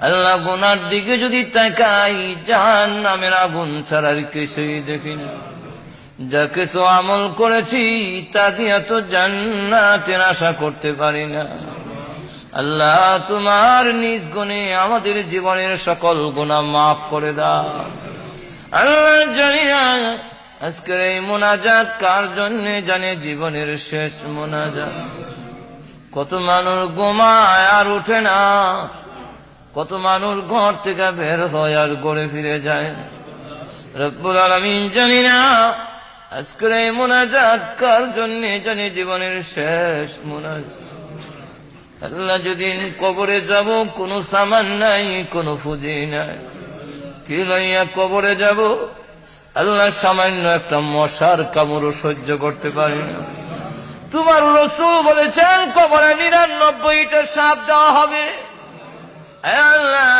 আল্লাহ গুনার দিকে যদি তাকাই জাহান্নামের আগুন ছাড়া আর কিছুই দেখি না। যা কিছু আমল করেছি তা দিয়ে তো জান্নাতের আশা করতে পারি না। আল্লাহ তোমার নিজ গুণে আমাদের জীবনের সকল গুনাহ মাফ করে দাও। আল্লাহ জানি না আজকের এই মোনাজাত কার জন্য, জানে জীবনের শেষ মোনাজাত। কত মানুষ ঘুমায় আর উঠে না, কত মানুষ ঘর থেকে বের হয় আর ঘরে ফিরে যায়। রব্বুল আলামিন জানি না আজকের এই মোনাজাত কার জন্য, জানে জীবনের শেষ মোনাজাত। আল্লাহ যেদিন কবরে যাব কোনো সামান নাই, কোনো পুঁজি নাই, কি লইয়া কবরে যাব? আল্লাহ সামান্য একটা মশার কামড়ও সহ্য করতে পারি না। তোমার রাসূল বলেছেন কবরে 99টা সাপ দেওয়া হবে। আল্লাহ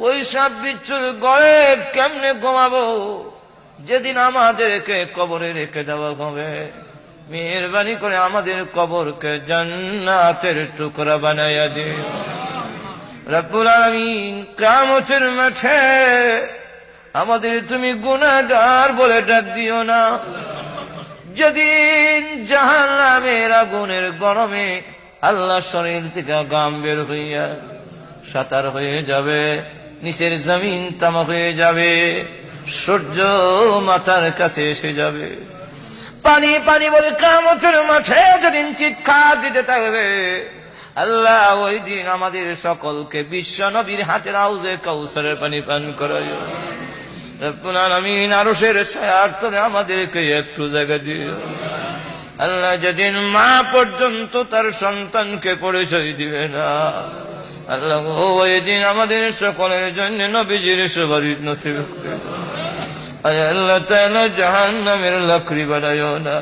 ওই সাপ বিচ্ছুর গড়ে কেমনে ঘুমাবো যেদিন আমাদেরকে কবরে রেখে দেওয়া হবে? মেহেরবানি করে আমাদের কবরকে জান্নাতের টুকরা বানাইয়া দিও। রব্বুল আলামিন কিয়ামতের মাঠে আমাদের তুমি গুনাহগার বলে ডাক দিও না। যেদিন জাহান্নামের আগুনের গরমে আল্লাহ শরীর থেকে ঘাম বের হইয়া সাতার হয়ে যাবে, নিচের জমিন তামা হয়ে যাবে, সূর্য মাথার কাছে এসে যাবে, পানি পানি বলে কিয়ামতের মাঠে যেদিন চিৎকার দিতে থাকবে, আল্লাহ ওই দিন আমাদের সকলকে বিশ্ব নবীর হাতের হাউজে কাউসারের পানি পান করাইও। রব্বুল আলামিন আরশের ছায়ার তলে আমাদেরকে একটু জায়গা দিও। আল্লাহ যেদিন মা পর্যন্ত তার সন্তানকে পরিচয় দিবে না, আল্লাহ ওই দিন আমাদের সকলের জন্য নবীজির সুপারিশ নসিব করে। আয় আল্লাহ তাআলা জাহান্নামের লাকড়ি বানাইও না।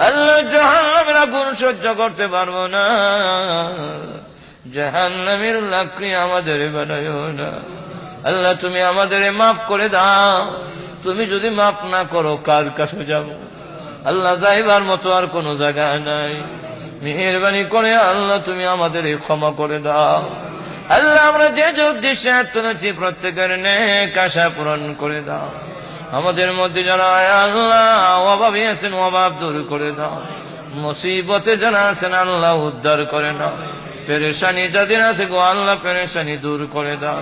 আল্লাহ জাহান্নামের আগুন সহ্য করতে পারবো না, জাহান্নামের লাকড়ি আমাদের বানাইও না। আল্লাহ তুমি আমাদের মাফ করে দাও। তুমি যদি মাফ না করো কার কাছে যাব? আল্লাহ যাইবার মতো আর কোন জায়গা নাই। মেহেরবানি করে আল্লাহ তুমি আমাদের ক্ষমা করে দাও। আল্লাহ আমরা যে যে উদ্দেশ্যে তুলেছি প্রত্যেকের নেক আশা পূরণ করে দাও। আমাদের মধ্যে যারা আল্লাহ অভাবী আছেন অভাব দূর করে দাও। মুসিবতে যারা আছেন আল্লাহ উদ্ধার করে দাও। পেরেশানি যাদের আছে গো আল্লাহ পেরেশানি দূর করে দাও।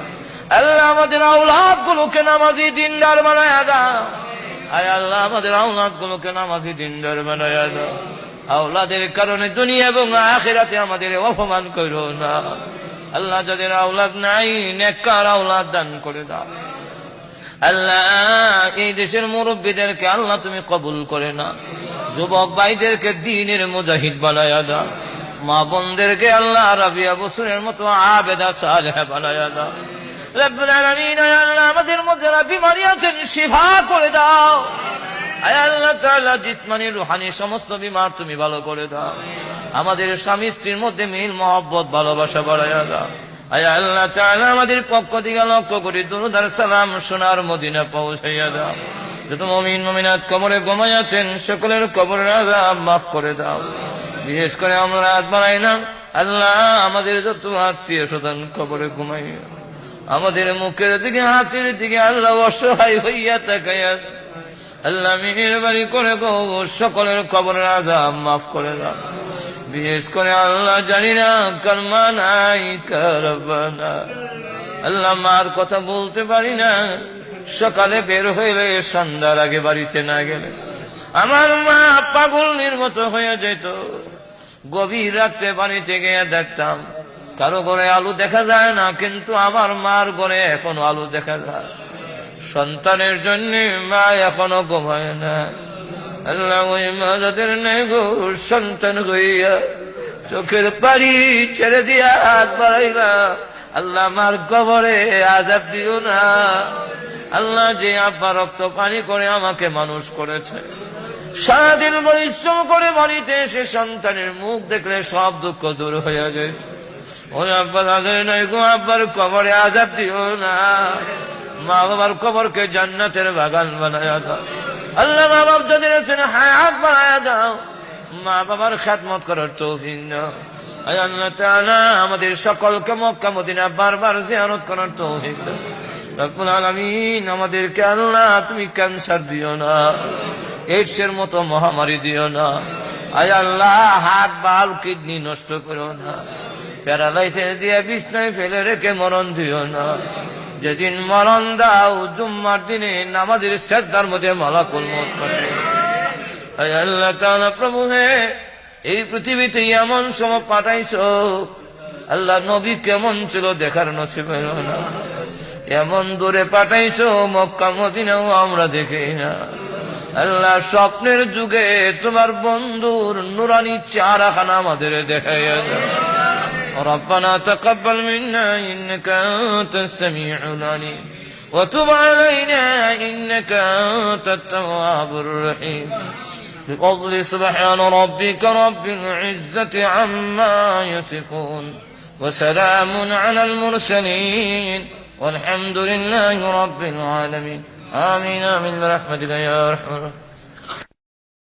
আল্লাহ আমাদের আওলাদ গুলোকে নামাজি দিনদার বানায়া দাও। আয় আল্লাহ আমাদের আওলাদ গুলোকে নামাজি দিনদার বানায়া দাও। আওলাদের কারণে দুনিয়া এবং আখিরাতে আমাদের অপমান করো না। আল্লাহ যাদের আওলাদ নাই নেককার আওলাদ দান করে দাও। আল্লাহ এই দেশের মুরব্বীদেরকে আল্লাহ তুমি কবুল করে না। যুবক ভাইদেরকে দ্বীনের মুজাহিদ বানায়া দাও। মা বোনদেরকে আল্লাহ রাবিয়া বসুরের মতো আবেদা সালেহা বানায়া দাও। রব্বুল আলামিন আল্লাহ আমাদের মধ্যে যারা বিমারি আছেন শিফা করে দাও। আয় আল্লাহ তাআলা জিসমানি রূহানি সমস্ত বিমার তুমি ভালো করে দাও। আমাদের স্বামী স্ত্রীর মধ্যে মিল মহব্বত ভালোবাসা বাড়ায়া দাও। আয় আল্লাহ তাআলা আমাদের পক্ষ থেকে লক্ষ কোটি দুরূদ আর সালাম সোনার মদিনা পৌঁছাইয়া দাও। যত মুমিন মুমিনাত কবরে ঘুমায় আছেন সকলের কবরের আযাব মাফ করে দাও। বিশেষ করে আমরা রাত বাড়াই না আল্লাহ আমাদের যত আত্মীয় স্বজন কবরে ঘুমাইয়া আমাদের মুখের দিকে হাতের দিকে আল্লাহ অসহায় হইয়া তাকাইয়া আছে। আল্লাহ মেহেরবানি করে গো সকলের কবরের আযাব মাফ করে দাও। বিশেষ করে আল্লাহ জানি না কার মা নাই কার বাবা নাই। আল্লাহ মার কথা বলতে পারি না, সকালে বের হইলে সন্ধ্যার আগে বাড়িতে না গেলে আমার মা পাগলের মতো হয়ে যেত। গভীর রাত্রে বাড়িতে গিয়ে দেখতাম কারো ঘরে আলো দেখা যায় না, কিন্তু আমার মার ঘরে এখনো আলো দেখা যায়। সন্তানের জন্য মা এখনো ঘুমায় না। আল্লাহ ওই মা যাদের নেই গো সন্তান হইয়া চোখের পানি ছেড়ে দিয়া হাত বাড়াইলা, আল্লাহ আমার কবরে আযাব দিও না। আল্লাহ যে আব্বা রক্ত পানি করে আমাকে মানুষ করেছে, সারাদিন পরিশ্রম করে বাড়িতে এসে সন্তানের মুখ দেখলে সব দুঃখ দূর হয়ে যায়। ওই আব্বা তাদের নাই গো আব্বার কবরে আযাব দিও না। মা বাবার কবরকে জান্নাতের বাগান বানায়া দাও। আল্লাহ মা বাপ যাদের আছেন হায়াত বানায়া দাও। মা বাবার খেদমত করার তৌফিক দাও। আয় আল্লাহ তাআলা আমাদের সকলকে মক্কা মদিনা বারবার জিয়ারত করার তৌফিক দাও। রব্বুল আলামিন আমাদেরকে আল্লাহ তুমি ক্যান্সার দিও না, এইডসের মতো মহামারী দিও না। আয় আল্লাহ হাত বাল কিডনি নষ্ট করো না, প্যারালাইসিস দিয়ে বিছনায় ফেলে রেখে মরণ দিও না। যেদিন মরণ দাও জুম্মার দিনে নামাজের সিজদার মধ্যে মালাকুল মউত পাঠাও। আয় আল্লাহ তাআলা প্রভু হে, এই পৃথিবীতে এমন সময় পাঠাইছো আল্লাহ নবী কেমন ছিল দেখার নসিব হলো না। এমন দূরে পাঠাইছো মক্কা মদিনাও আমরা দেখি না। আল্লাহ স্বপ্নের যুগে তোমার বন্ধুর নুরানি চেহারাখানা আমাদের দেখাইয়া দাও। ربنا تقبل منا إنك أنت السميع العليم وتب علينا إنك أنت التواب الرحيم بفضل سبحان ربك رب العزة عما يصفون وسلام على المرسلين والحمد لله رب العالمين آمين آمين برحمتك يا أرحم الراحمين.